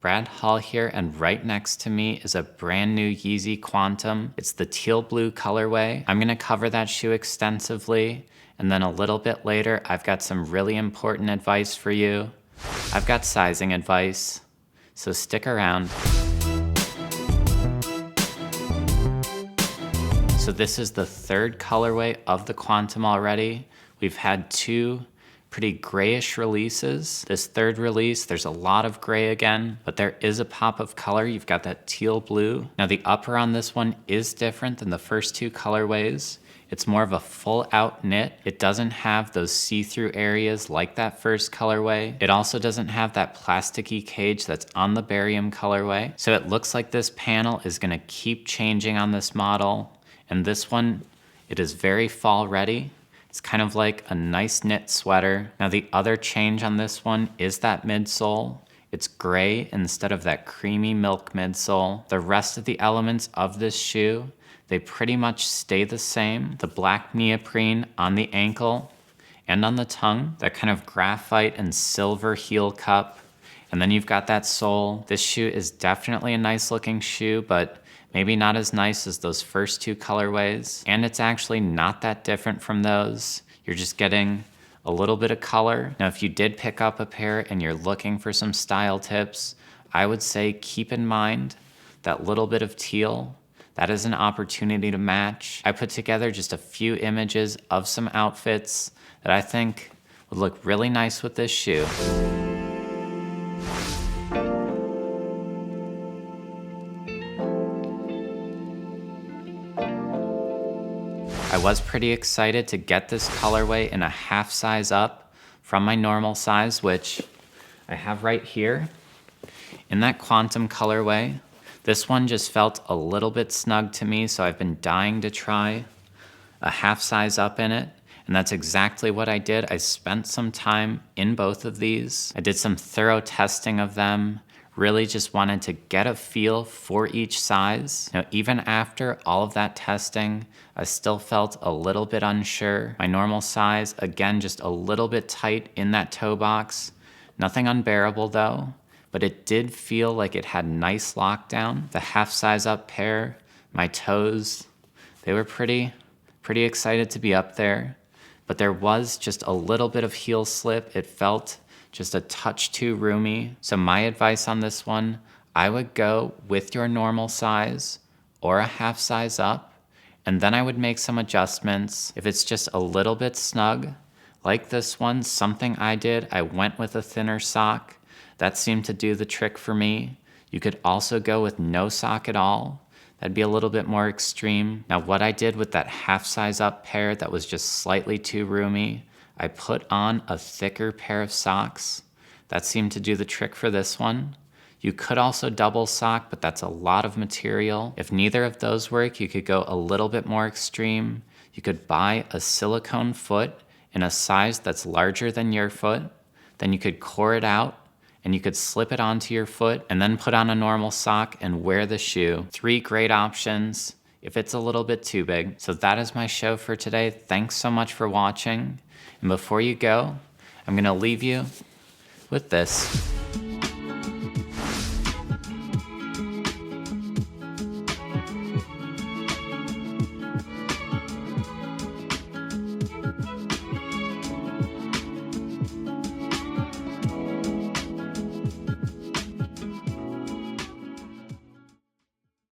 Brad Hall here, and right next to me is a brand new Yeezy QNTM. It's the teal blue colorway. I'm gonna cover that shoe extensively, and then a little bit later, I've got some really important advice for you. I've got sizing advice, so stick around. So this is the third colorway of the QNTM already. We've had two pretty grayish releases. This third release, there's a lot of gray again, but there is a pop of color. You've got that teal blue. Now the upper on this one is different than the first two colorways. It's more of a full out knit. It doesn't have those see-through areas like that first colorway. It also doesn't have that plasticky cage that's on the barium colorway. So it looks like this panel is gonna keep changing on this model. And this one, it is very fall ready. It's kind of like a nice knit sweater. Now the other change on this one is that midsole. It's gray instead of that creamy milk midsole. The rest of the elements of this shoe, they pretty much stay the same. The black neoprene on the ankle and on the tongue, that kind of graphite and silver heel cup. And then you've got that sole. This shoe is definitely a nice looking shoe, but maybe not as nice as those first two colorways. And it's actually not that different from those. You're just getting a little bit of color. Now, if you did pick up a pair and you're looking for some style tips, I would say keep in mind that little bit of teal. That is an opportunity to match. I put together just a few images of some outfits that I think would look really nice with this shoe. I was pretty excited to get this colorway in a half size up from my normal size, which I have right here. In that QNTM colorway, this one just felt a little bit snug to me, so I've been dying to try a half size up in it. And that's exactly what I did. I spent some time in both of these. I did some thorough testing of them. Really just wanted to get a feel for each size. Now, even after all of that testing, I still felt a little bit unsure. My normal size, again, just a little bit tight in that toe box. Nothing unbearable though, but it did feel like it had nice lockdown. The half size up pair, my toes, they were pretty excited to be up there, but there was just a little bit of heel slip. It felt just a touch too roomy. So my advice on this one, I would go with your normal size or a half size up, and then I would make some adjustments. If it's just a little bit snug, like this one, something I did, I went with a thinner sock. That seemed to do the trick for me. You could also go with no sock at all. That'd be a little bit more extreme. Now what I did with that half size up pair that was just slightly too roomy, I put on a thicker pair of socks. That seemed to do the trick for this one. You could also double sock, but that's a lot of material. If neither of those work, you could go a little bit more extreme. You could buy a silicone foot in a size that's larger than your foot. Then you could core it out and you could slip it onto your foot and then put on a normal sock and wear the shoe. 3 great options if it's a little bit too big. So that is my show for today. Thanks so much for watching. And before you go, I'm gonna leave you with this.